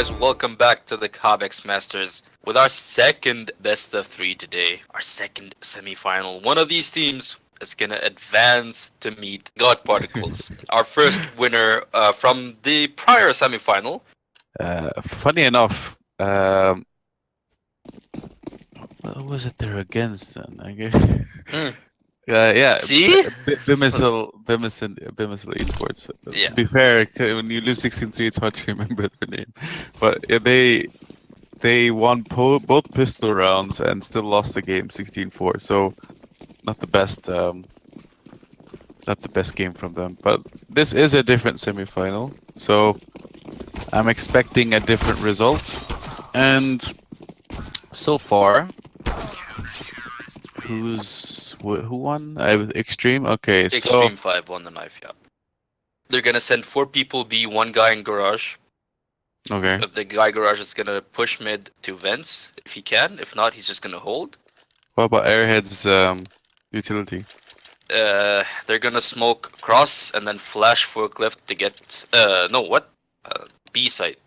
guys, welcome back to the Cobx Masters with our second best of three today, our second semi-final. One of these teams is gonna advance to meet God Particles, our first winner from the prior semi-final. Funny enough, what was it they're against then? I guess. Hmm. Yeah, See? Bimisel Esports. Yeah. To be fair, when you lose 16-3, it's hard to remember their name. But yeah, they won both pistol rounds and still lost the game 16-4. So not the best game from them. But this is a different semi-final, so I'm expecting a different result. And so far, who won? Xtreme? Okay, so Xtreme5 won the knife, yeah. They're gonna send 4 people B, 1 guy in garage. okay. The guy garage is gonna push mid to vents if he can. If not, he's just gonna hold. What about Airhead's utility? They're gonna smoke cross and then flash forklift to get B site.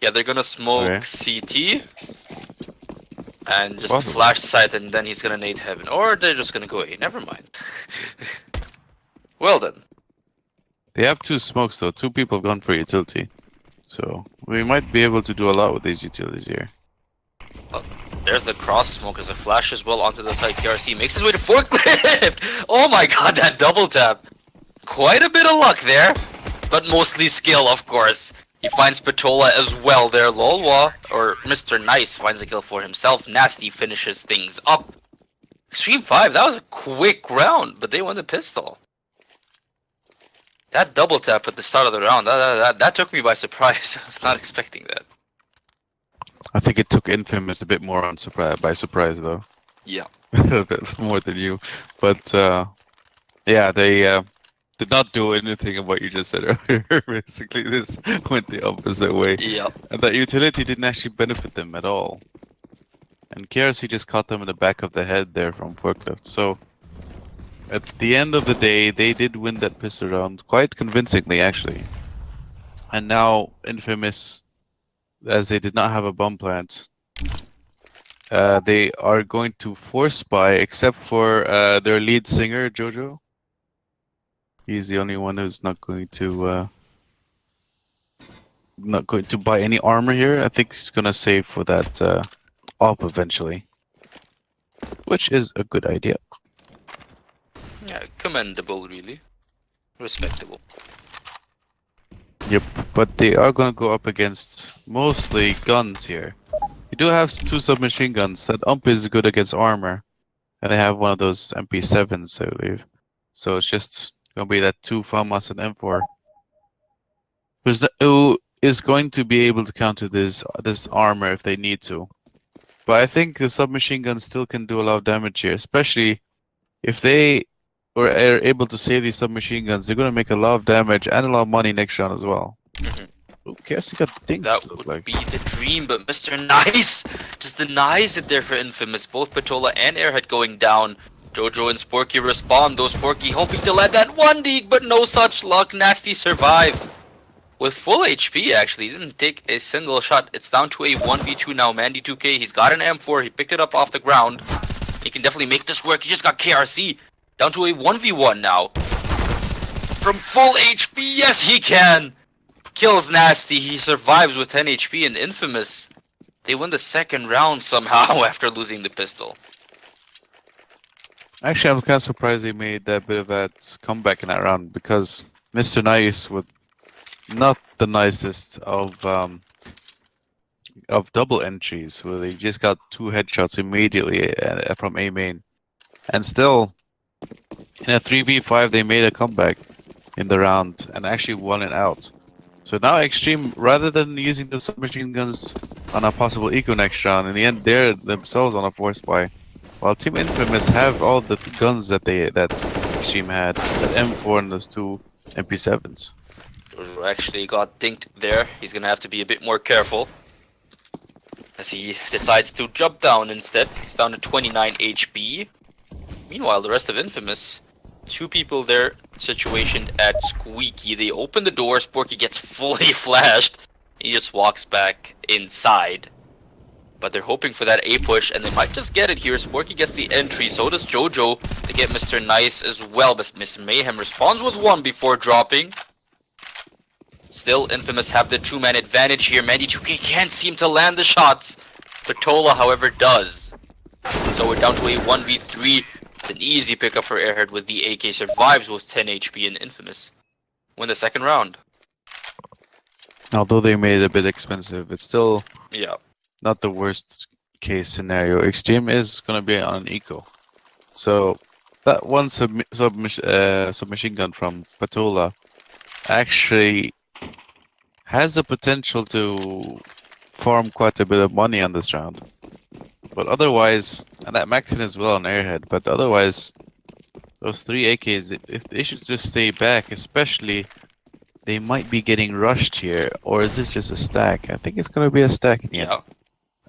Yeah, they're gonna smoke Okay. CT and just Possible. flash site, and then he's gonna nade heaven, or they're just gonna go A. Never mind. Well then, They have 2 smokes though. 2 people have gone for utility, so we might be able to do a lot with these utilities here. there's the cross smoke as a flash as well onto the side. KRC makes his way to forklift. Oh my god, that double tap! Quite a bit of luck there, but mostly skill, of course. He finds Patola as well there. Lolwa, or Mr. Nice, finds a kill for himself. Nasty finishes things up. Xtreme5, that was a quick round, but they won the pistol. That double tap at the start of the round, that took me by surprise. I was not expecting that. I think it took Infamous a bit more by surprise though. Yeah. A bit more than you, but yeah, they did not do anything of what you just said earlier. Basically, this went the opposite way. Yeah. And that utility didn't actually benefit them at all. And KRC just caught them in the back of the head there from forklift. So at the end of the day, they did win that pistol round quite convincingly, actually. And now Infamous, as they did not have a bomb plant, they are going to force buy, except for their lead singer, Jojo. He's the only one who's not going to buy any armor here. I think he's gonna save for that op eventually, which is a good idea. Yeah, commendable, really. Respectable. Yep, but they are gonna go up against mostly guns here. You do have 2 submachine guns. That ump is good against armor, and they have one of those MP7s, I believe. So it's just gonna be that 2 FAMAS and M4. Who is going to be able to counter this armor if they need to. But I think the submachine guns still can do a lot of damage here, especially if they are able to save these submachine guns. They're gonna make a lot of damage and a lot of money next round as well. Who cares? He got dinged. That would be the dream, but Mr. Nice just denies it there for Infamous. Both Patola and Airhead going down. Jojo and Sporky respond, though Sporky hoping to let that 1 dig, but no such luck. Nasty survives. With full HP, actually. Didn't take a single shot. It's down to a 1v2 now. Mandy2K, he's got an M4. He picked it up off the ground. He can definitely make this work. He just got KRC. Down to a 1v1 now. From full HP, yes he can! Kills Nasty. He survives with 10 HP, and Infamous, they win the second round somehow after losing the pistol. Actually, I'm kind of surprised they made that bit of that comeback in that round, because Mr. Nice was not the nicest of double entries, where they just got 2 headshots immediately from A main, and still in a 3v5 they made a comeback in the round and actually won it out. So now Xtreme, rather than using the submachine guns on a possible eco next round, in the end they're themselves on a force buy. While Team Infamous have all the guns that Xtreme had, that M4 and those 2 MP7s. Jojo actually got dinked there. He's gonna have to be a bit more careful, as he decides to jump down instead. He's down to 29 HP. Meanwhile, the rest of Infamous, 2 people there situationed at Squeaky. They open the door. Sporky gets fully flashed. He just walks back inside. But they're hoping for that A push, and they might just get it here. Sporky gets the entry, so does Jojo to get Mr. Nice as well. But Miss Mayhem responds with one before dropping. Still, Infamous have the two-man advantage here. Mandy2K can't seem to land the shots. Patola, however, does. So we're down to a 1v3. It's an easy pickup for Airhead with the AK. Survives with 10 HP and Infamous win the second round. Although they made it a bit expensive, it's still Yeah. not the worst case scenario. Xtreme is going to be on an eco. So that one submachine gun from Patola actually has the potential to farm quite a bit of money on this round. But otherwise, and that maxed in as well on Airhead, but otherwise, those 3 AKs, if they should just stay back, especially they might be getting rushed here, or is this just a stack? I think it's going to be a stack again. Yeah.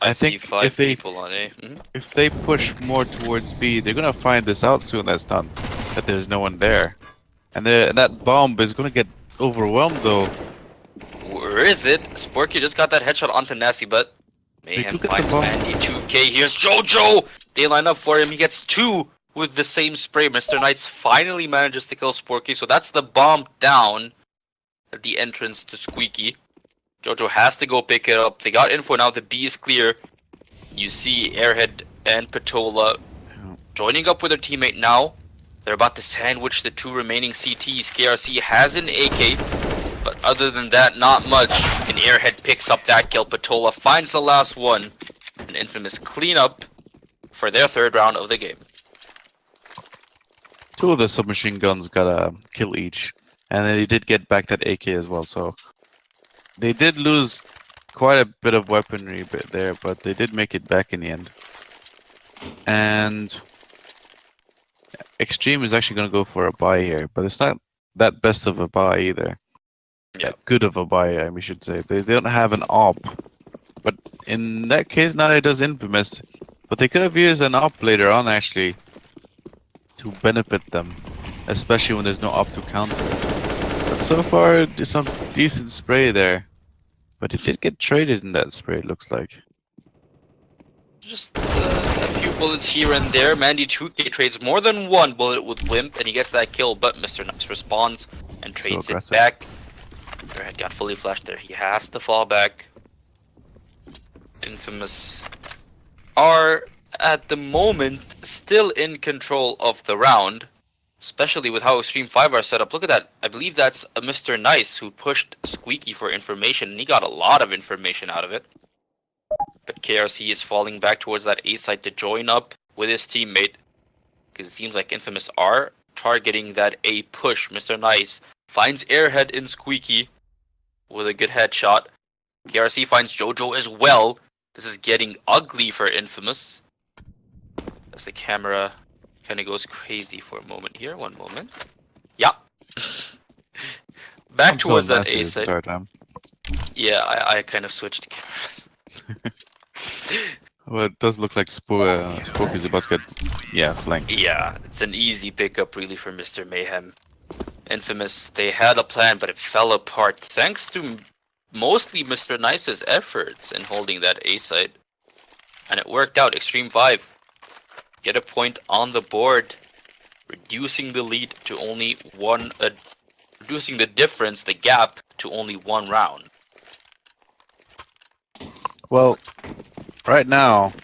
I see think 5 if they people on A. if they push more towards B, they're gonna find this out soon. That's done. That there's no one there, and that bomb is gonna get overwhelmed though. Where is it? Sporky just got that headshot onto Nasty, but Mayhem took out the finds bomb. Mandy2K. Here's Jojo! They line up for him. He gets 2 with the same spray. Mr. Knights finally manages to kill Sporky, so that's the bomb down at the entrance to Squeaky. Jojo has to go pick it up. They got info now. The B is clear. You see Airhead and Patola joining up with their teammate now. They're about to sandwich the 2 remaining CTs. KRC has an AK, but other than that, not much. And Airhead picks up that kill. Patola finds the last one. An Infamous cleanup for their third round of the game. 2 of the submachine guns got a kill each, and then they did get back that AK as well. So they did lose quite a bit of weaponry there, but they did make it back in the end. And Xtreme is actually going to go for a buy here, but it's not that best of a buy either. Yeah. That good of a buy, we should say. They don't have an op, but in that case, now it does Infamous. But they could have used an op later on, actually, to benefit them, especially when there's no op to counter. But so far, there's some decent spray there. But it did get traded in that spray, it looks like. Just a few bullets here and there. Mandy2K trades more than 1 bullet with Wimp, and he gets that kill, but Mr. Nice responds and trades it back. Airhead got fully flashed there. He has to fall back. Infamous are, at the moment, still in control of the round. Especially with how Xtreme5 are set up. Look at that. I believe that's a Mr. Nice who pushed Squeaky for information, and he got a lot of information out of it. But KRC is falling back towards that A site to join up with his teammate, because it seems like Infamous are targeting that A push. Mr. Nice finds Airhead in Squeaky with a good headshot. KRC finds Jojo as well. This is getting ugly for Infamous, as the camera kind of goes crazy for a moment here. One moment. Yeah. Back towards that A site. Yeah, I kind of switched cameras. Well, it does look like Spooky's about to get, flanked. Yeah, it's an easy pickup really for Mr. Mayhem. Infamous, they had a plan, but it fell apart thanks to mostly Mr. Nice's efforts in holding that A site. And it worked out. Xtreme5 get a point on the board, reducing the lead to only one, reducing the difference, the gap, to only 1 round. Well, right now,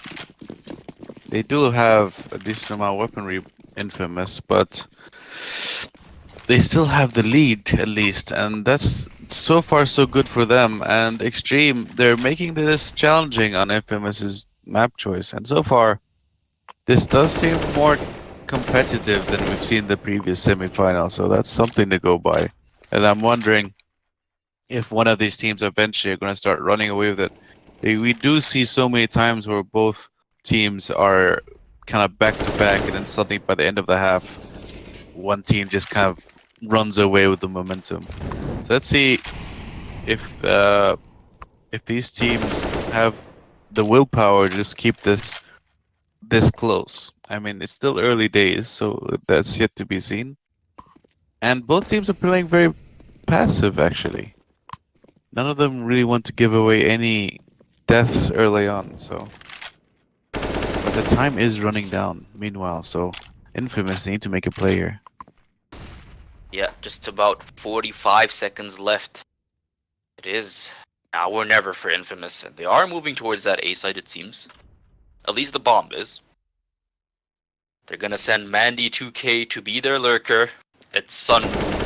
they do have a decent amount of weaponry, Infamous, but they still have the lead, at least, and that's so far so good for them. And Xtreme, they're making this challenging on Infamous's map choice, and so far, this does seem more competitive than we've seen the previous semifinal, so that's something to go by. And I'm wondering if one of these teams eventually are going to start running away with it. We do see so many times where both teams are kind of back to back, and then suddenly by the end of the half, one team just kind of runs away with the momentum. So let's see if these teams have the willpower to just keep this close. I mean, it's still early days, so that's yet to be seen. And both teams are playing very passive, actually. none of them really want to give away any deaths early on, so. But the time is running down, meanwhile, so Infamous need to make a play here. Yeah, just about 45 seconds left. It is now or never for Infamous, and they are moving towards that A site, it seems. At least the bomb is. They're gonna send Mandy 2K to be their lurker. It's Sun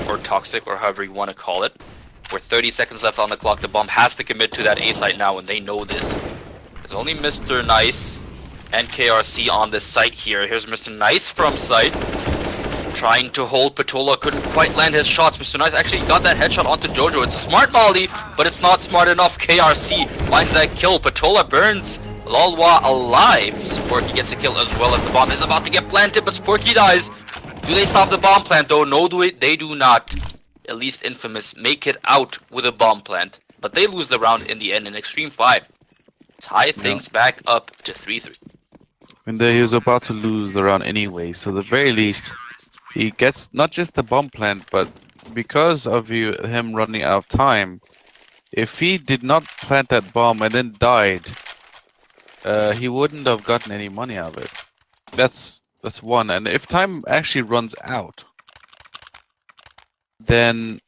or Toxic or however you want to call it. With 30 seconds left on the clock, the bomb has to commit to that A site now, and they know this. There's only Mr. Nice and KRC on this site here. Here's Mr. Nice from site. Trying to hold Patola, couldn't quite land his shots. Mr. Nice actually got that headshot onto Jojo. It's a smart molly, but it's not smart enough. KRC finds that kill. Patola burns Lolwa alive. Sporky gets a kill as well as the bomb is about to get planted, but Sporky dies. Do they stop the bomb plant though? No, they do not. At least Infamous make it out with a bomb plant, but they lose the round in the end in Xtreme5. Tie things back up to 3-3. And he was about to lose the round anyway, so at the very least, he gets not just the bomb plant, but because of him running out of time, if he did not plant that bomb and then died, he wouldn't have gotten any money out of it. That's one. And if time actually runs out, then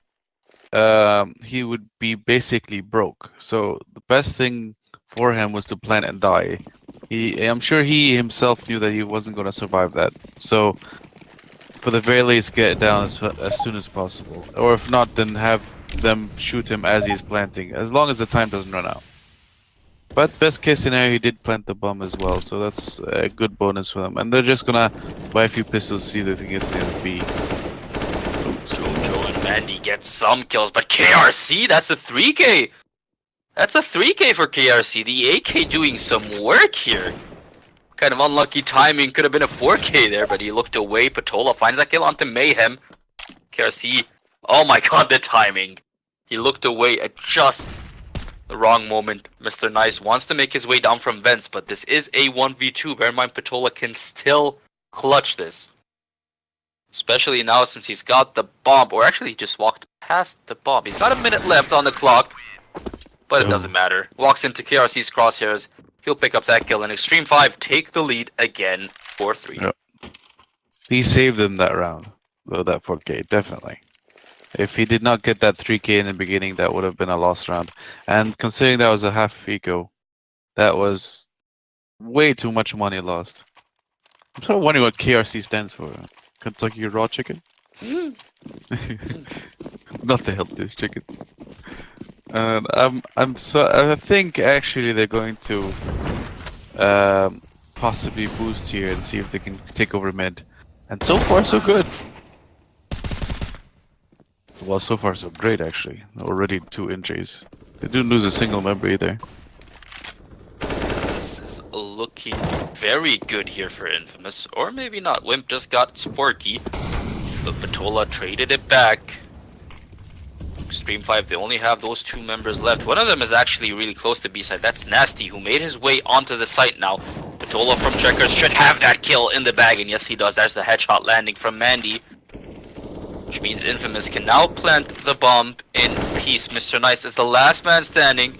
he would be basically broke. So the best thing for him was to plant and die. I'm sure he himself knew that he wasn't going to survive that. So for the very least, get it down as soon as possible. Or if not, then have them shoot him as he's planting, as long as the time doesn't run out. But best case scenario, he did plant the bomb as well, so that's a good bonus for them. And they're just gonna buy a few pistols, see if they can get to the B. Jojo and Mandy get some kills, but KRC, that's a 3K! That's a 3K for KRC. The AK doing some work here. Kind of unlucky timing. Could have been a 4K there, but he looked away. Patola finds that kill onto Mayhem. KRC. Oh my god, the timing. He looked away at just the wrong moment. Mr. Nice wants to make his way down from vents, but this is a 1v2. Bear in mind, Patola can still clutch this. Especially now since he's got the bomb. Or actually, he just walked past the bomb. He's got a minute left on the clock. But it doesn't matter. Walks into KRC's crosshairs. He'll pick up that kill, and Xtreme5 take the lead again, 4-3. Yep. He saved them that round, though, that 4K, definitely. If he did not get that 3K in the beginning, that would have been a lost round. And considering that was a half eco, that was way too much money lost. I'm sort of wondering what KRC stands for. Kentucky Raw Chicken? Not the healthiest chicken. I think actually they're going to possibly boost here and see if they can take over mid. And so far so good. Well, so far so great actually. Already 2 injuries. They didn't lose a single member either. This is looking very good here for Infamous. Or maybe not. Wimp just got Sporky. But Patola traded it back. Xtreme5, they only have those 2 members left. One of them is actually really close to B-side. That's Nasty, who made his way onto the site now. Patola from Checkers should have that kill in the bag, and yes, he does. There's the headshot landing from Mandy. Which means Infamous can now plant the bomb in peace. Mr. Nice is the last man standing.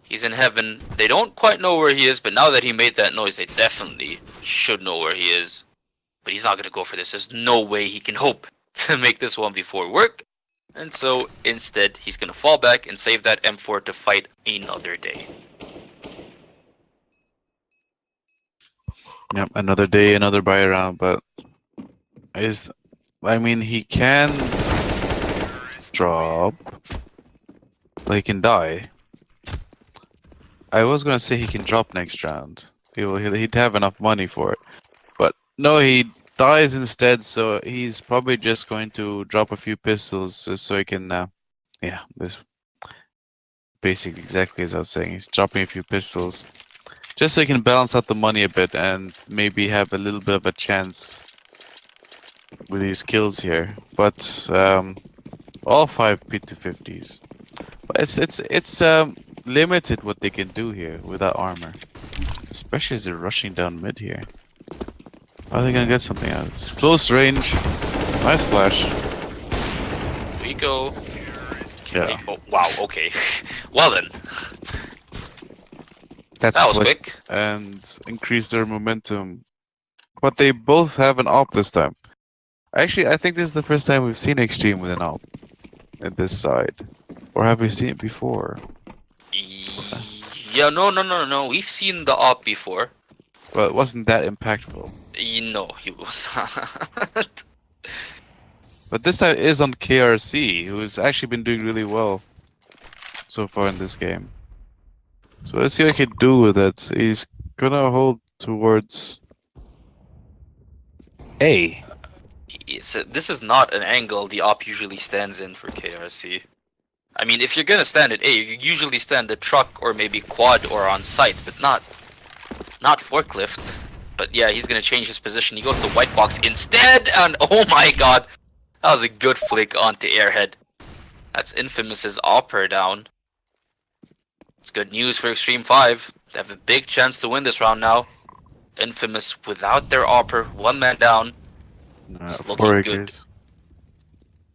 He's in heaven. They don't quite know where he is, but now that he made that noise, they definitely should know where he is. But he's not going to go for this. There's no way he can hope to make this 1v4 work. And so, instead, he's going to fall back and save that M4 to fight another day. Yep, another day, another buy round, but I mean, he can drop, but he can die. I was gonna say he can drop next round. He'd have enough money for it, but no, he dies instead. So he's probably just going to drop a few pistols so he can. Yeah, this basically exactly as I was saying. He's dropping a few pistols just so he can balance out the money a bit and maybe have a little bit of a chance with these kills here. But all 5 P250s. But it's limited what they can do here with that armor, especially as they're rushing down mid here. Are they gonna get something out of this? Close range, nice flash. We go. Yeah. Like, oh, wow, okay. Well then, That's that was what, quick. and increase their momentum. But they both have an op this time. Actually, I think this is the first time we've seen Extreme with an op at this side. Or have we seen it before? Yeah, no. We've seen the op before. Well, it wasn't that impactful. You know, he was not. But this time it is on KRC, who's actually been doing really well so far in this game. So let's see what he can do with it. He's gonna hold towards A. So this is not an angle the op usually stands in for KRC. I mean, if you're gonna stand at A, you usually stand at truck or maybe quad or on site, but not forklift. But yeah, he's gonna change his position. He goes to white box instead, and oh my god, that was a good flick onto Airhead. That's Infamous's opper down. It's good news for Xtreme5. They have a big chance to win this round now. Infamous without their opper, one man down. It's looking 4 good. AKs.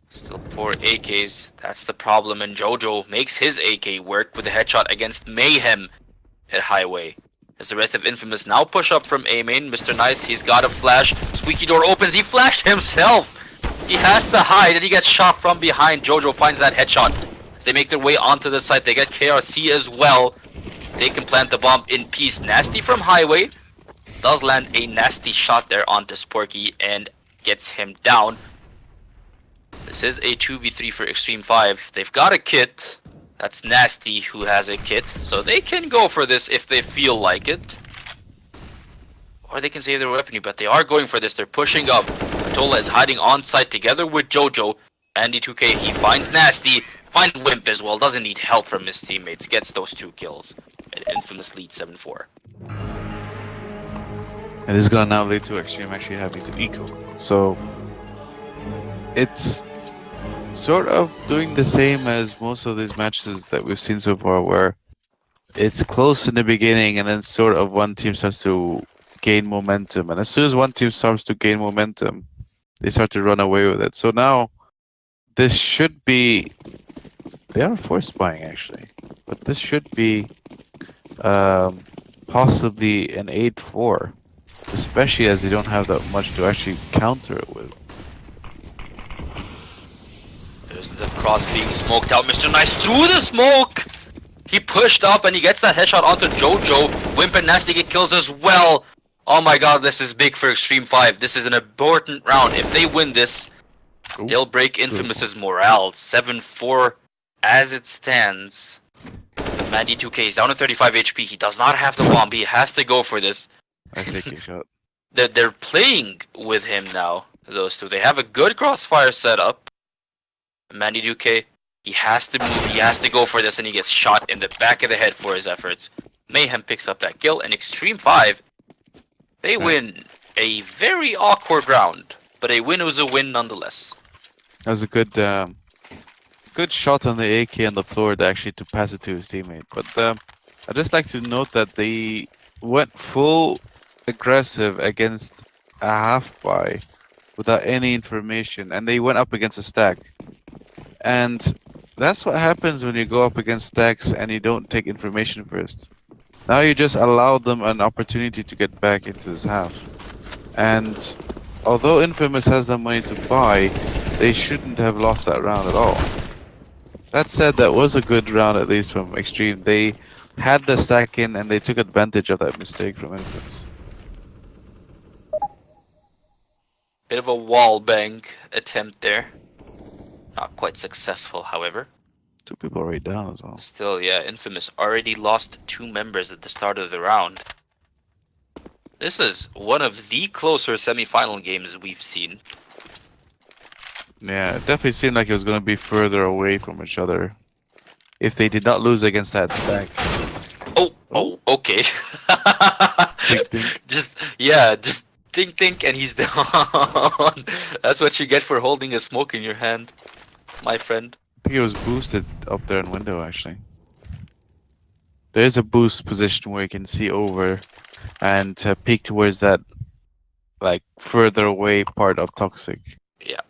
Still 4 AKs. That's the problem, and Jojo makes his AK work with a headshot against Mayhem at Highway. As the rest of Infamous now push up from A main, Mr. Nice, he's got a flash. Squeaky door opens, he flashed himself! He has to hide and he gets shot from behind. Jojo finds that headshot. As they make their way onto the site, they get KRC as well. They can plant the bomb in peace. Nasty from Highway does land a nasty shot there onto Sporky and gets him down. This is a 2v3 for Xtreme5. They've got a kit. That's Nasty who has a kit. So they can go for this if they feel like it. Or they can save their weaponry, but they are going for this. They're pushing up. Tola is hiding on site together with Jojo. Andy 2K, he finds Nasty. Finds Wimp as well. Doesn't need help from his teammates. Gets those 2 kills. And Infamous lead 7-4. And this is gonna now lead to Extreme actually having to eco. So it's sort of doing the same as most of these matches that we've seen so far, where it's close in the beginning and then sort of one team starts to gain momentum, and as soon as one team starts to gain momentum, they start to run away with it. So now this should be, they are force buying actually, but this should be possibly an 8-4, especially as they don't have that much to actually counter it with. There's the cross being smoked out. Mr. Nice through the smoke! He pushed up and he gets that headshot onto Jojo. Wimp and Nasty get kills as well. Oh my god, this is big for Xtreme5. This is an important round. If they win this, they'll break Infamous's morale. 7-4 as it stands. Mandy 2K is down to 35 HP. He does not have the bomb. He has to go for this. I take a shot. They're playing with him now, those two. They have a good crossfire setup. Mandy 2K, he has to move, he has to go for this, and he gets shot in the back of the head for his efforts. Mayhem picks up that kill, and Xtreme5, they win a very awkward round, but a win was a win nonetheless. That was a good good shot on the AK on the floor to actually to pass it to his teammate. But I'd just like to note that they went full aggressive against a half buy without any information, and they went up against a stack. And that's what happens when you go up against stacks and you don't take information first. Now you just allow them an opportunity to get back into this half. And although Infamous has the money to buy, they shouldn't have lost that round at all. That said, that was a good round at least from Extreme. They had the stack in and they took advantage of that mistake from Infamous. Bit of a wall bang attempt there. Not quite successful, however. 2 people right down as well. Still, yeah, Infamous already lost 2 members at the start of the round. This is one of the closer semi-final games we've seen. Yeah, it definitely seemed like it was going to be further away from each other if they did not lose against that stack. Oh, okay. Think, think. Just think, and he's down. That's what you get for holding a smoke in your hand, my friend. I think it was boosted up there in window actually. There is a boost position where you can see over and peek towards that like further away part of toxic. Yeah.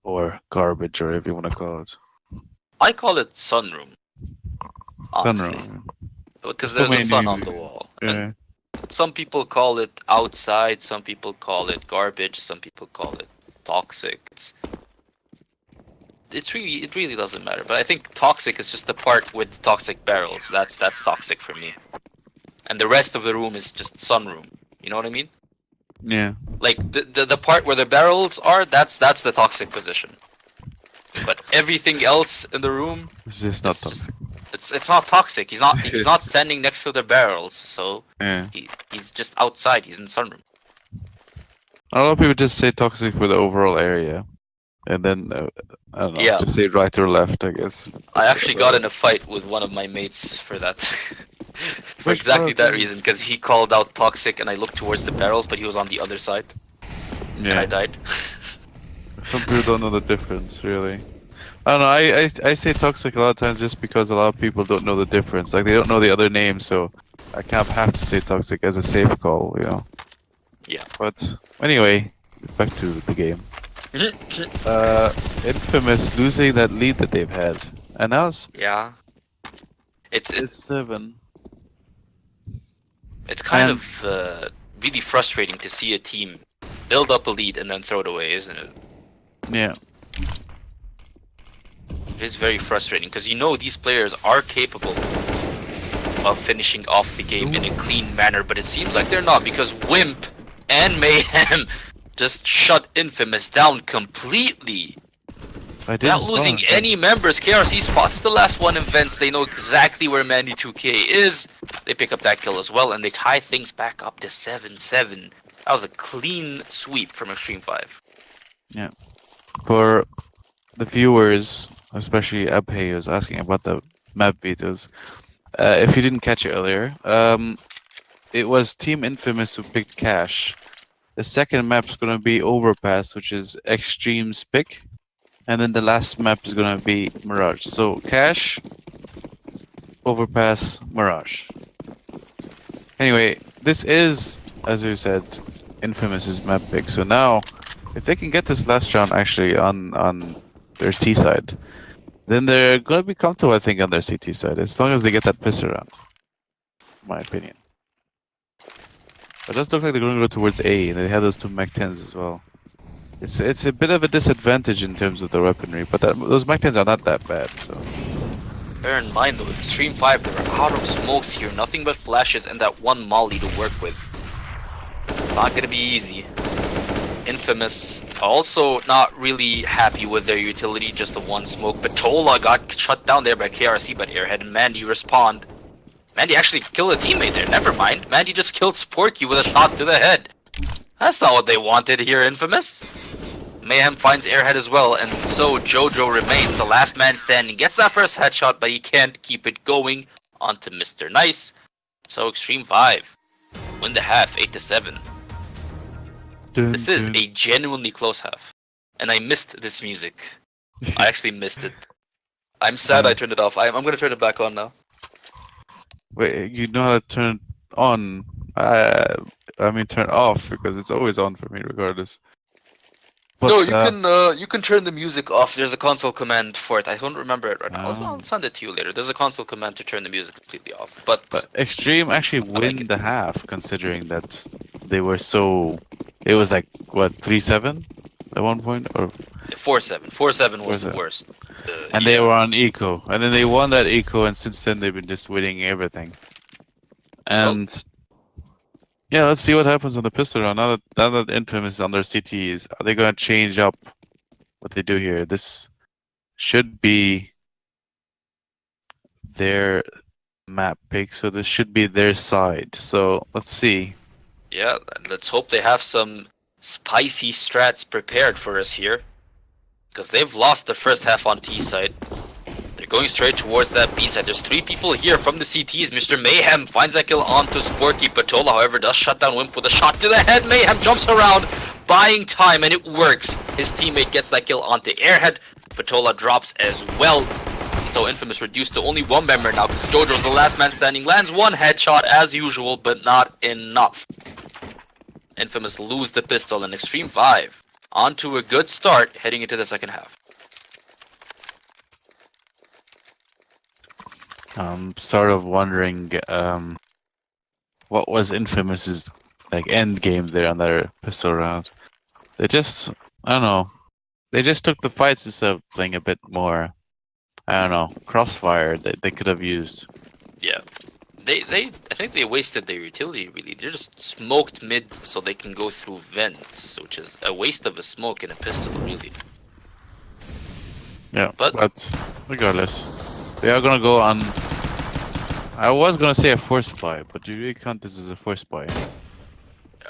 Or garbage, or whatever you want to call it. I call it sunroom, honestly, Sunroom. because So there's a many sun on names. the wall. And Yeah. some people call it outside, some people call it garbage, some people call it toxic. It really doesn't matter. But I think toxic is just the part with toxic barrels. That's toxic for me. And the rest of the room is just sunroom. You know what I mean? Yeah. Like the part where the barrels are, that's the toxic position. But everything else in the room It's just not is just toxic. it's not toxic. He's not standing next to the barrels, so Yeah. he's just outside. He's in sunroom. A lot of people just say toxic for the overall area, and then I don't know, Yeah, just say right or left, I guess. I actually got in a fight with one of my mates for that. For Which exactly part? that reason, because he called out toxic and I looked towards the barrels, but he was on the other side, and I Yeah. died. Some people don't know the difference, really. I don't know. I say toxic a lot of times just because a lot of people don't know the difference. Like they don't know the other name, so I kind of have to say toxic as a safe call, you know. Yeah. But anyway, back to the game. Infamous losing that lead that they've had, and now Yeah. It's it's 7. kind And of really frustrating to see a team build up a lead and then throw it away, isn't it? yeah, It is very frustrating because you know these players are capable of finishing off the game in a clean manner, but it seems like they're not because Wimp and Mayhem just shut Infamous down completely. I didn't Without losing spawn. any members, KRC spots the last one in vents. They know exactly where Mandy2K is. They pick up that kill as well, and they tie things back up to 7-7. That was a clean sweep from Xtreme5. Yeah. For the viewers, especially Abhay, who's asking about the map vetoes. If you didn't catch it earlier, it was Team Infamous who picked Cash. The second map's gonna be Overpass, which is Extreme's pick, and then the last map is gonna be Mirage. So Cash, Overpass, Mirage. Anyway, this is, as you said, Infamous's map pick. So now, if they can get this last round actually on their T side, then they're gonna be comfortable, I think, on their CT side, as long as they get that piss around. In my opinion. It does look like they're gonna go towards A, and they have those two Mac 10s as well. It's a bit of a disadvantage in terms of the weaponry, but those Mac 10s are not that bad. So Bear in mind though, Xtreme5, they're out of smokes here. Nothing but flashes and that one molly to work with. It's not gonna be easy. Infamous also not really happy with their utility, just the one smoke. Patola got shut down there by KRC, but Airhead and Mandy respond. Mandy actually killed a teammate there, never mind. Mandy just killed Sporky with a shot to the head. That's not what they wanted here, Infamous. Mayhem finds Airhead as well, and so Jojo remains the last man standing. Gets that first headshot, but he can't keep it going. Onto Mr. Nice. So Xtreme5 win the half, 8-7. This is a genuinely close half. And I missed this music. I actually missed it. I'm sad I turned it off. I'm gonna turn it back on now. Wait, you know how to turn it on? I mean turn it off, because it's always on for me regardless. But, no, you can turn the music off. There's a console command for it. I don't remember it right now. I'll send it to you later. There's a console command to turn the music completely off. But Extreme actually win the half, considering that they were so. It was like what 3-7 at one point, or 4-7. 4-7 was the 4-7. worst. And they were on eco, and then they won that eco, and since then they've been just winning everything. And yeah, let's see what happens on the pistol round. Now that Infamous is on their CTs, are they going to change up what they do here? This should be their map pick, so this should be their side. So let's see. Yeah, let's hope they have some spicy strats prepared for us here. Because they've lost the first half on T side. They're going straight towards that B side. There's 3 people here from the CTs. Mr. Mayhem finds that kill onto Sporky. Patola, however, does shut down Wimp with a shot to the head. Mayhem jumps around, buying time, and it works. His teammate gets that kill onto Airhead. Patola drops as well. So Infamous reduced to only 1 member now because Jojo's the last man standing. Lands 1 headshot as usual, but not enough. Infamous lose the pistol, and Xtreme5 on to a good start heading into the second half. I'm sort of wondering what was Infamous's like end game there on their pistol round. They just I don't know. They just took the fights instead of playing a bit more. I don't know, crossfire that they could have used. Yeah. I think they wasted their utility really. They just smoked mid so they can go through vents, which is a waste of a smoke in a pistol really. Yeah, But- but regardless, they are gonna go on. I was gonna say a force buy, but do you really count this as a force buy?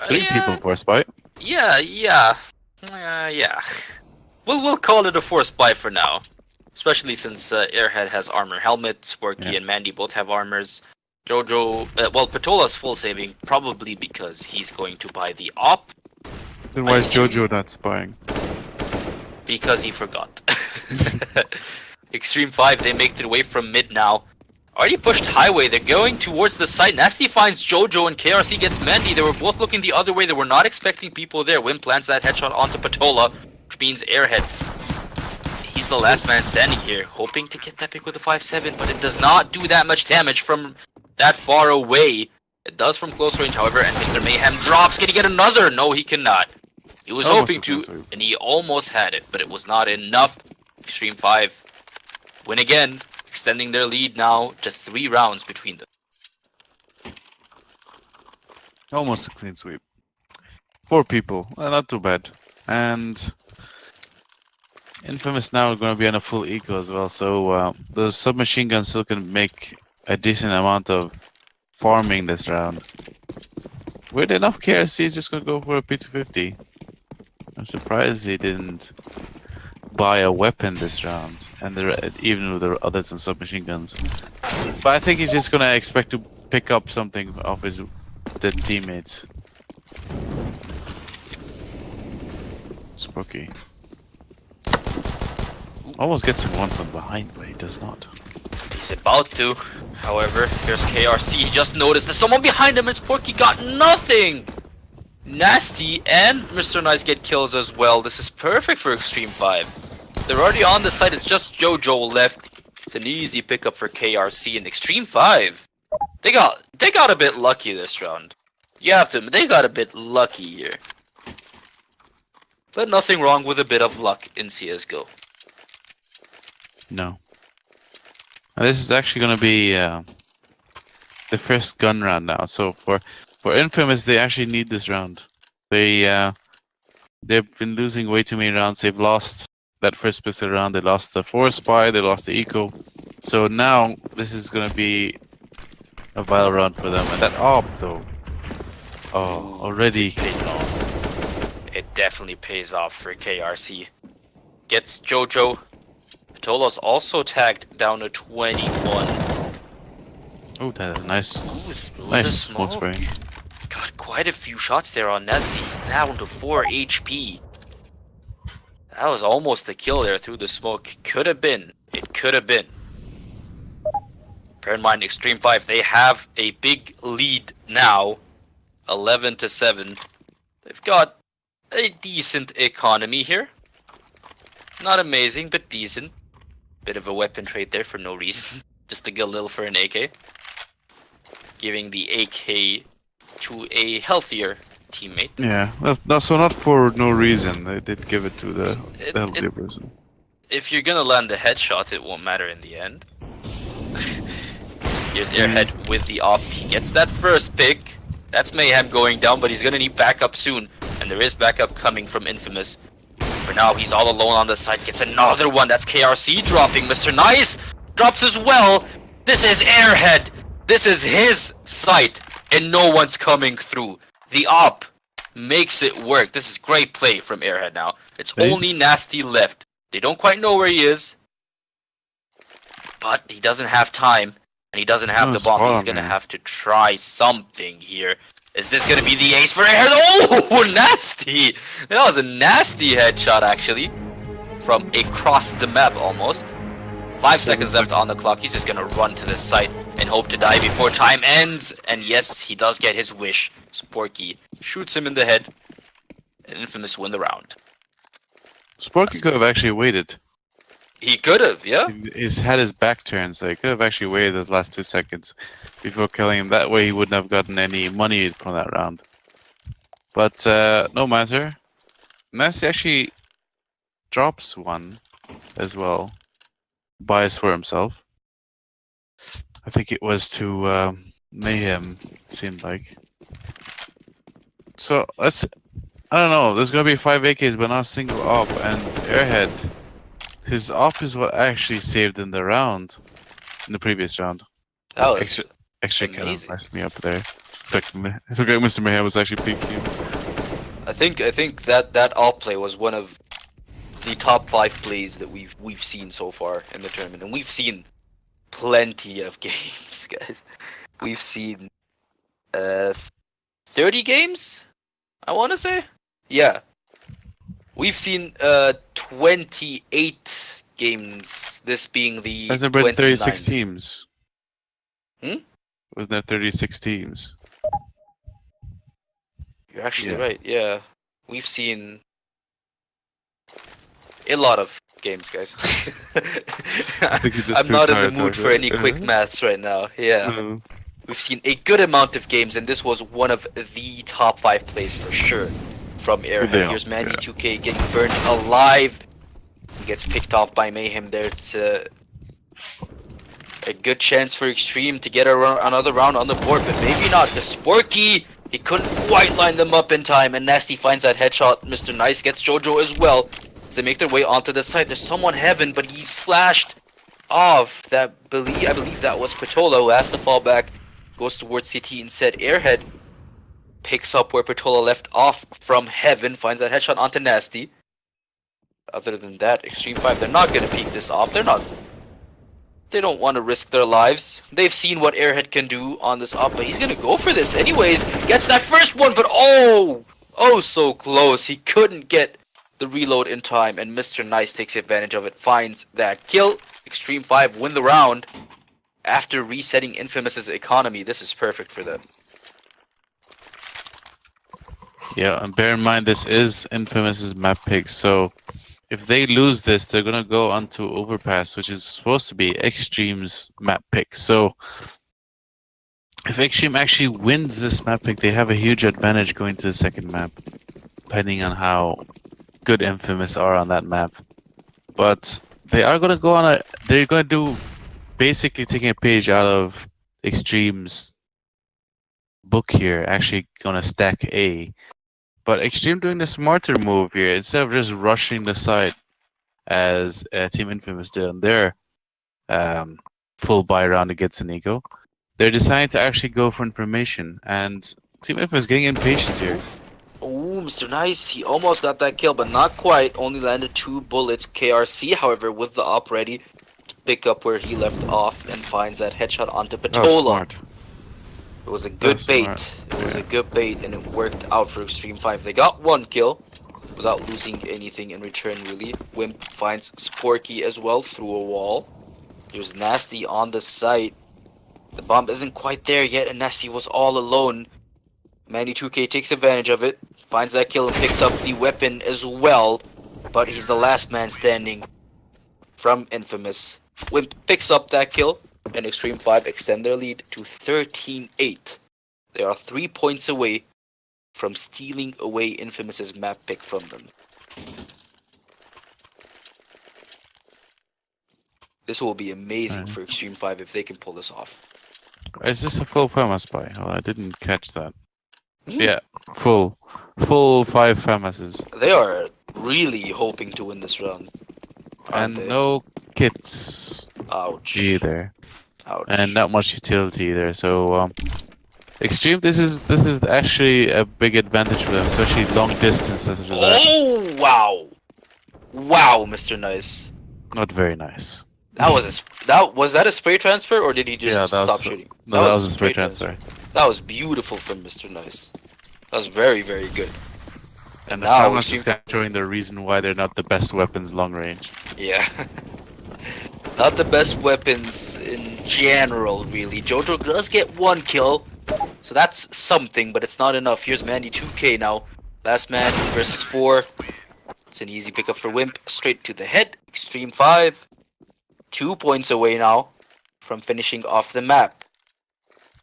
Three people force buy. Yeah. Yeah. We'll call it a force buy for now. Especially since Airhead has armor helmet, Sporky Yeah. and Mandy both have armors. Jojo, well, Patola's full saving, probably because he's going to buy the op, Then why is assume- Jojo not spying? because he forgot. Xtreme5, they make their way from mid now. Already pushed highway, they're going towards the site. Nasty finds Jojo and KRC gets Mandy. They were both looking the other way, they were not expecting people there. Wim plants that headshot onto Patola, which means Airhead. He's the last man standing here, hoping to get that pick with a 5-7, but it does not do that much damage from that far away. It does from close range, however, and Mr. Mayhem drops. Can he get another? No, he cannot. He was Almost hoping a clean to, sweep. and he almost had it, but it was not enough. Xtreme5 win again, extending their lead now to 3 rounds between them. Almost a clean sweep. 4 people, not too bad. And Infamous now are gonna be on a full eco as well, so those submachine guns still can make a decent amount of farming this round. Weird enough, KRC is just gonna go for a P250. I'm surprised he didn't buy a weapon this round, and even with the others and submachine guns. But I think he's just gonna expect to pick up something off his dead teammates. Spooky. Almost gets him one from behind, but he does not. He's about to. However, here's KRC. He just noticed there's someone behind him and Sporky got nothing! Nasty and Mr. Nice get kills as well. This is perfect for Xtreme5. They're already on the site. It's just Jojo left. It's an easy pickup for KRC and Xtreme5. They got a bit lucky this round. You have to admit, they got a bit lucky here. But nothing wrong with a bit of luck in CSGO. No. And this is actually gonna be the first gun round now. So for Infamous, they actually need this round. They've been losing way too many rounds. They've lost that first pistol round. They lost the force spy. They lost the eco. So now this is gonna be a vital round for them. And that op though, oh, already. Pays off. It definitely pays off for KRC. Gets Jojo. Patola's also tagged down to 21. Oh, that is nice. Ooh, Nice the smoke spraying. Got quite a few shots there on Nesty. He's now into 4 HP. That was almost a kill there through the smoke. Could have been. It could have been. Bear in mind, Xtreme5, they have a big lead now. 11-7. They've got a decent economy here. Not amazing, but decent. Bit of a weapon trade there for no reason. Just to get a little for an AK. Giving the AK to a healthier teammate. Yeah, that's so not for no reason. They did give it to the healthier person. If you're gonna land a headshot, it won't matter in the end. Here's Airhead with the op. He gets that first pick. That's Mayhem going down, but he's gonna need backup soon. And there is backup coming from Infamous. For now, he's all alone on the side. Gets another one. That's KRC dropping. Mr. Nice drops as well. This is Airhead. This is his site, and no one's coming through. The op makes it work. This is great play from Airhead now. It's Nice. only Nasty left. They don't quite know where he is, but he doesn't have time, and he doesn't have No, the bomb. spot He's on, gonna man. have to try something here. Is this gonna be the ace for Airhead? Oh, Nasty! That was a nasty headshot, actually, from across the map almost. 5 seconds left on the clock. He's just gonna run to this site and hope to die before time ends. And yes, he does get his wish. Sporky shoots him in the head. And Infamous win the round. Sparky could have actually waited. He could have, yeah. He's had his back turned, so he could have actually waited those last 2 seconds before killing him. That way he wouldn't have gotten any money from that round. But no matter. Messi actually drops one as well. Buys for himself. I think it was to Mayhem, it seemed like. So let's... I don't know, there's gonna be 5 AKs but not a single op, and Airhead, his op is what actually saved in the round. In the previous round. That was Extra kind of amazing. messed me up there. Look, Mr. Mayhem was actually peeking. I think that all play was one of the top 5 plays that we've seen so far in the tournament, and we've seen plenty of games, guys. We've seen 30 games, I want to say. Yeah, we've seen 28 games. This being the Has there been 36 29th. teams? Was there 36 teams? You're actually Yeah. right. Yeah, we've seen a lot of games, guys. think you're just I'm too not in the tired to mood talk for about any it. quick maths right now. Yeah, we've seen a good amount of games, and this was one of the top 5 plays for sure from Airhead. Yeah, Here's Mandy yeah. 2K getting burned alive. He gets picked off by Mayhem there. It's a good chance for Xtreme to get another round on the board, but maybe not. The Sporky, he couldn't quite line them up in time, and Nasty finds that headshot. Mr. Nice gets Jojo as well. As they make their way onto the site, there's someone heaven, but he's flashed off. I believe that was Patola, who has to fall back, goes towards CT instead. Airhead picks up where Patola left off from heaven, finds that headshot onto Nasty. Other than that, Xtreme5, they're not gonna peek this off. They don't want to risk their lives. They've seen what Airhead can do on this op, but he's gonna go for this anyways. Gets that first one, but oh so close. He couldn't get the reload in time, and Mr. Nice takes advantage of it, finds that kill. Xtreme5 win the round after resetting Infamous's economy. This is perfect for them. Yeah, and bear in mind this is Infamous's map pick, so if they lose this, they're gonna go onto Overpass, which is supposed to be Xtreme's map pick. So if Xtreme actually wins this map pick, they have a huge advantage going to the second map, depending on how good Infamous are on that map. But they are gonna go on they're gonna do basically taking a page out of Xtreme's book here, actually gonna stack A. But Xtreme doing the smarter move here, instead of just rushing the site as Team Infamous did on their full buy round against Inigo, they're deciding to actually go for information, and Team Infamous getting impatient here. Oh, Mr. Nice, he almost got that kill, but not quite. Only landed 2 bullets. KRC, however, with the op ready to pick up where he left off and finds that headshot onto That was Patola. smart. It was a good That's bait. smart. It was Yeah. a good bait, and it worked out for Xtreme5. They got 1 kill without losing anything in return, really. Wimp finds Sporky as well through a wall. There's Nasty on the site. The bomb isn't quite there yet, and Nasty was all alone. Manny 2K takes advantage of it, finds that kill and picks up the weapon as well, but he's the last man standing from Infamous. Wimp picks up that kill, and Xtreme5 extend their lead to 13-8. They are 3 points away from stealing away Infamous's map pick from them. This will be amazing for Xtreme5 if they can pull this off. Is this a full FAMAS buy? Oh, I didn't catch that. Hmm. Yeah, full 5 FAMASes. They are really hoping to win this round. And Aren't they? no kits Ouch. either. Ouch. And not much utility either. So Xtreme, this is actually a big advantage for them, especially long distance such as that. Oh wow, wow, Mr. Nice. Not very nice. That was that a spray transfer, or did he just Yeah, that stop was- shooting? No, that was a spray transfer. That was beautiful from Mr. Nice. That was very, very good. And the now FAMAS is Xtreme- kind of showing the reason why they're not the best weapons long range. Yeah. Not the best weapons in general, really. Jojo does get 1 kill, so that's something, but it's not enough. Here's Mandy 2K now. Last man versus 4. It's an easy pickup for Wimp. Straight to the head. Xtreme5 2 points away now from finishing off the map.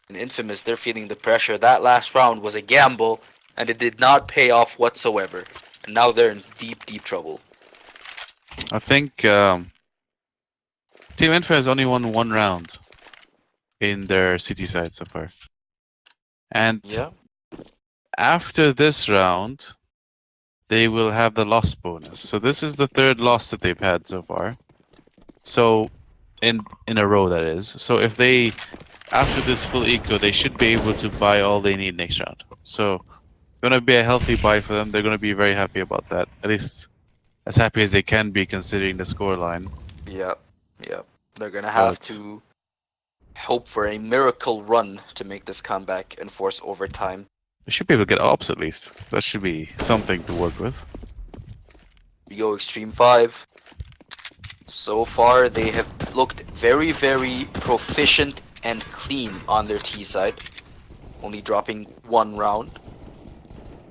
In Infamous, they're feeling the pressure. That last round was a gamble, and it did not pay off whatsoever. And now they're in deep, deep trouble. I think Team Infra has only won one round in their city side so far. And Yeah. after this round, they will have the loss bonus. So this is the third loss that they've had so far. So in a row, that is. So if they, after this full eco, they should be able to buy all they need next round. So gonna be a healthy buy for them. They're gonna be very happy about that. At least as happy as they can be considering the scoreline. Yep. They're gonna have to hope for a miracle run to make this comeback and force overtime. They should be able to get ops at least. That should be something to work with. We go Xtreme5. So far, they have looked very, very proficient and clean on their T side. Only dropping one round.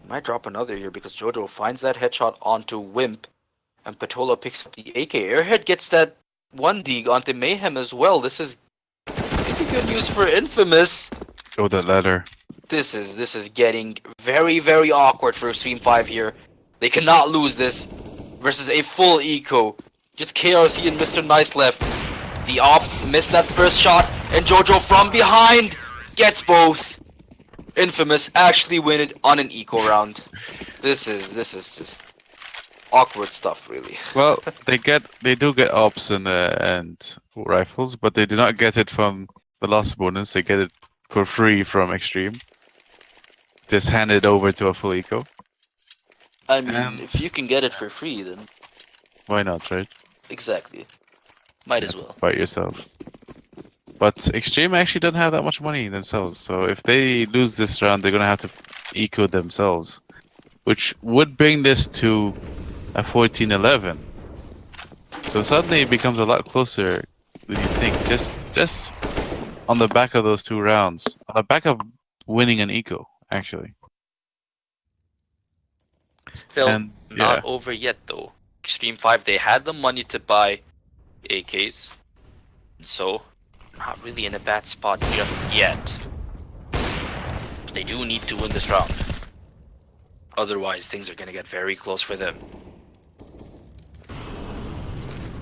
Might drop another here because Jojo finds that headshot onto Wimp. And Patola picks up the AK. Airhead gets that one dig onto Mayhem as well. This is maybe good news for Infamous. Oh, that ladder. This is getting very, very awkward for Xtreme5 here. They cannot lose this versus a full eco. Just KRC and Mr. Nice left. The op missed that first shot, and Jojo from behind gets both. Infamous actually win it on an eco round. This is just awkward stuff, really. Well, they do get ops and rifles, but they do not get it from the loss bonus. They get it for free from Extreme. Just hand it over to a full eco. I mean, if you can get it for free, then Why not, right? exactly. Might as well. Buy it yourself. But Extreme actually don't have that much money themselves, so if they lose this round, they're gonna have to eco themselves, which would bring this to a 14-11. So suddenly it becomes a lot closer than you think. Just on the back of those 2 rounds, on the back of winning an eco, actually. Still And, not yeah. over yet, though. Xtreme5, they had the money to buy AKs, so not really in a bad spot just yet. But they do need to win this round. Otherwise, things are going to get very close for them.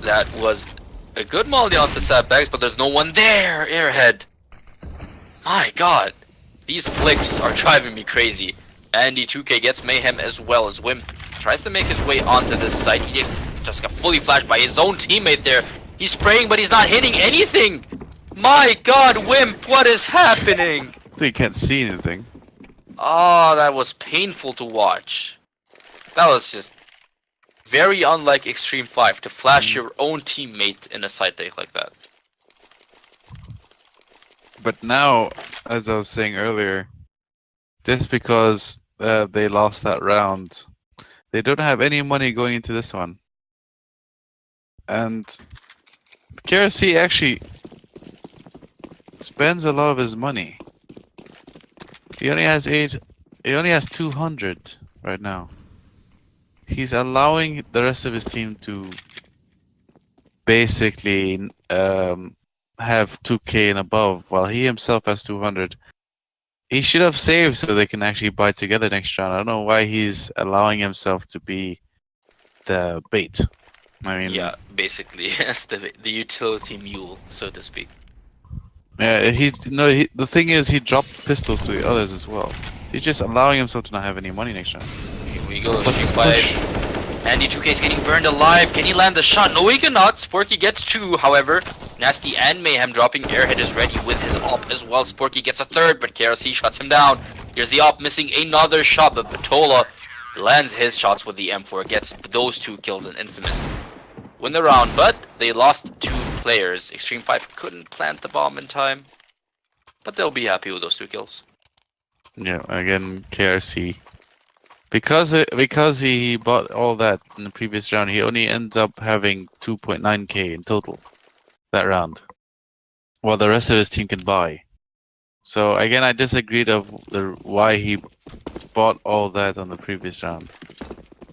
That was a good molly on the sandbags, but there's no one there, Airhead. My god. These flicks are driving me crazy. Andy 2K gets Mayhem as well as Wimp tries to make his way onto this side. He just got fully flashed by his own teammate there. He's spraying, but he's not hitting anything. My god, Wimp, what is happening? You can't see anything. Oh, that was painful to watch. That was just very unlike Xtreme5 to flash your own teammate in a side take like that. But now, as I was saying earlier, just because they lost that round, they don't have any money going into this one. And KRC actually spends a lot of his money. He only has 200 right now. He's allowing the rest of his team to basically have 2k and above, while he himself has 200. He should have saved so they can actually buy together next round. I don't know why he's allowing himself to be the bait. I mean, Yeah, basically, as the utility mule, so to speak. yeah. The thing is, he dropped pistols to the others as well. He's just allowing himself to not have any money next round. Here we go, Xtreme5. Andy 2K is getting burned alive. Can he land the shot? No, he cannot. Sporky gets 2, however. Nasty and Mayhem dropping. Airhead is ready with his op as well. Sporky gets a 3rd, but KRC shuts him down. Here's the op missing another shot, but Patola lands his shots with the M4. Gets those 2 kills in Infamous. Win the round, but they lost 2 players. Xtreme5 couldn't plant the bomb in time, but they'll be happy with those 2 kills. Yeah, again, KRC. Because he bought all that in the previous round, he only ends up having 2.9k in total that round, while the rest of his team can buy. So again, I disagreed of why he bought all that on the previous round.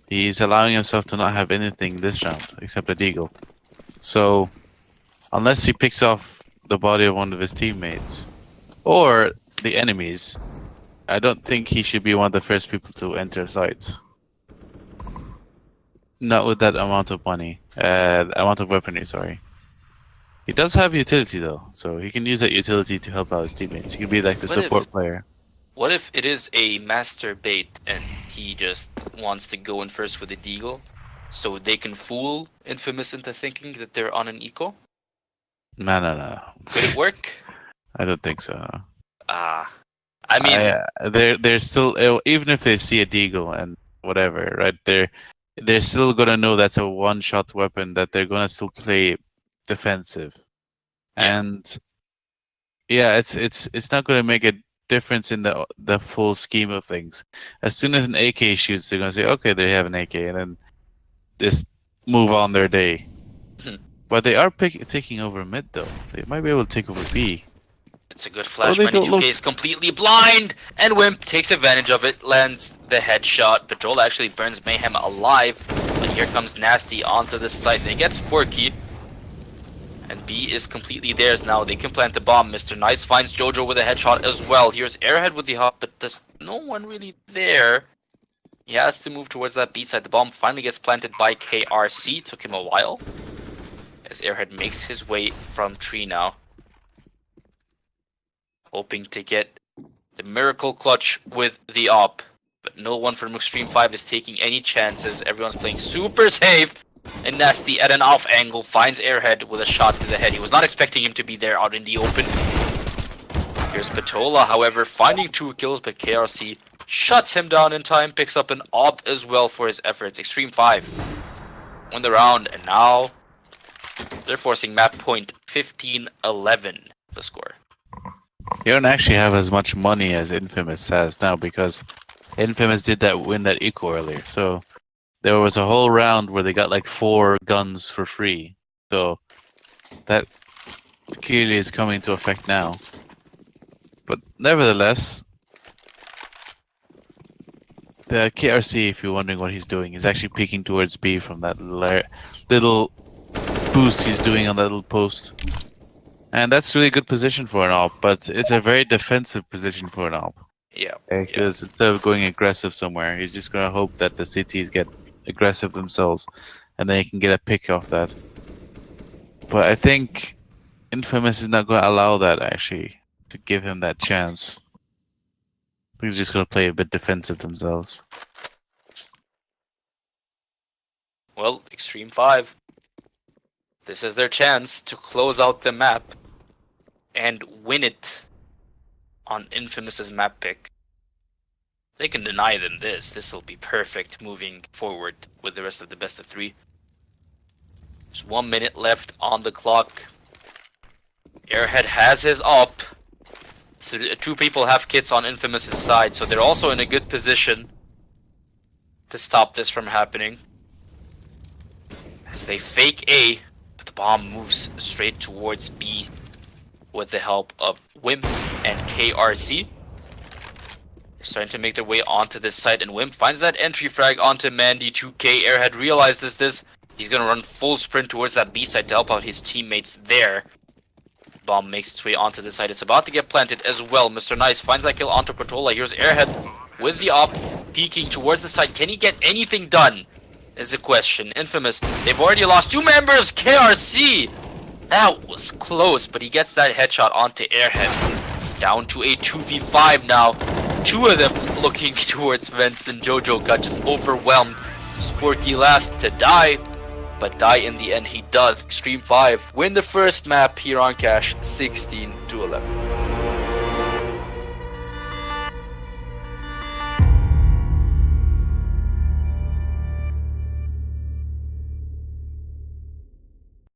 He's allowing himself to not have anything this round except a deagle. So unless he picks off the body of one of his teammates or the enemies, I don't think he should be one of the first people to enter sites. Not with that amount of money, amount of weaponry. Sorry. He does have utility though, so he can use that utility to help out his teammates. He can be like the support player. What if it is a master bait and he just wants to go in first with the deagle, so they can fool Infamous into thinking that they're on an eco? No. Could it work? I don't think so. I mean, they're still, even if they see a deagle and whatever, right? They're still gonna know that's a one-shot weapon, that they're gonna still play defensive, and yeah, it's not gonna make a difference in the full scheme of things. As soon as an AK shoots, they're gonna say, okay, they have an AK, and then just move on their day. But they are taking over mid though. They might be able to take over B. It's a good flash. Manny2K is completely blind, and Wimp takes advantage of it, lands the headshot. Patrol actually burns Mayhem alive, but here comes Nasty onto the site. They get Sporky, and B is completely theirs now. They can plant the bomb. Mr. Nice finds Jojo with a headshot as well. Here's Airhead with the hop, but there's no one really there. He has to move towards that B side. The bomb finally gets planted by KRC. Took him a while, as Airhead makes his way from tree now, hoping to get the miracle clutch with the op. But no one from Xtreme5 is taking any chances. Everyone's playing super safe. And Nasty at an off angle finds Airhead with a shot to the head. He was not expecting him to be there out in the open. Here's Patola, however, finding 2 kills, but KRC shuts him down in time, picks up an op as well for his efforts. Xtreme5 won the round, and now they're forcing map point 15-11 the score. You don't actually have as much money as Infamous has now, because Infamous did win that eco earlier. So there was a whole round where they got like 4 guns for free. So that clearly is coming into effect now. But nevertheless, the KRC, if you're wondering what he's doing, is actually peeking towards B from that little boost he's doing on that little post. And that's really good position for an AWP, but it's a very defensive position for an AWP. Yeah. Because instead of going aggressive somewhere, he's just going to hope that the CTs get aggressive themselves, and then he can get a pick off that. But I think Infamous is not going to allow that, actually, to give him that chance. He's just going to play a bit defensive themselves. Well, Xtreme5, this is their chance to close out the map and win it on Infamous's map pick. They can deny them this. This will be perfect moving forward with the rest of the best of 3. There's 1 minute left on the clock. Airhead has his op. 2 people have kits on Infamous's side, so they're also in a good position to stop this from happening. As they fake A, but the bomb moves straight towards B with the help of Wimp and KRC. They're starting to make their way onto this site, and Wimp finds that entry frag onto Mandy2K. Airhead realizes this. He's gonna run full sprint towards that B side to help out his teammates there. Bomb makes its way onto the site. It's about to get planted as well. Mr. Nice finds that kill onto Patola. Here's Airhead with the op, peeking towards the site. Can he get anything done? Is a question. Infamous, they've already lost 2 members. KRC, that was close, but he gets that headshot onto Airhead. Down to a 2v5 now. 2 of them looking towards vents, and Jojo got just overwhelmed. Sporky last to die, but die in the end he does. Xtreme5 win the first map here on Cash, 16-11.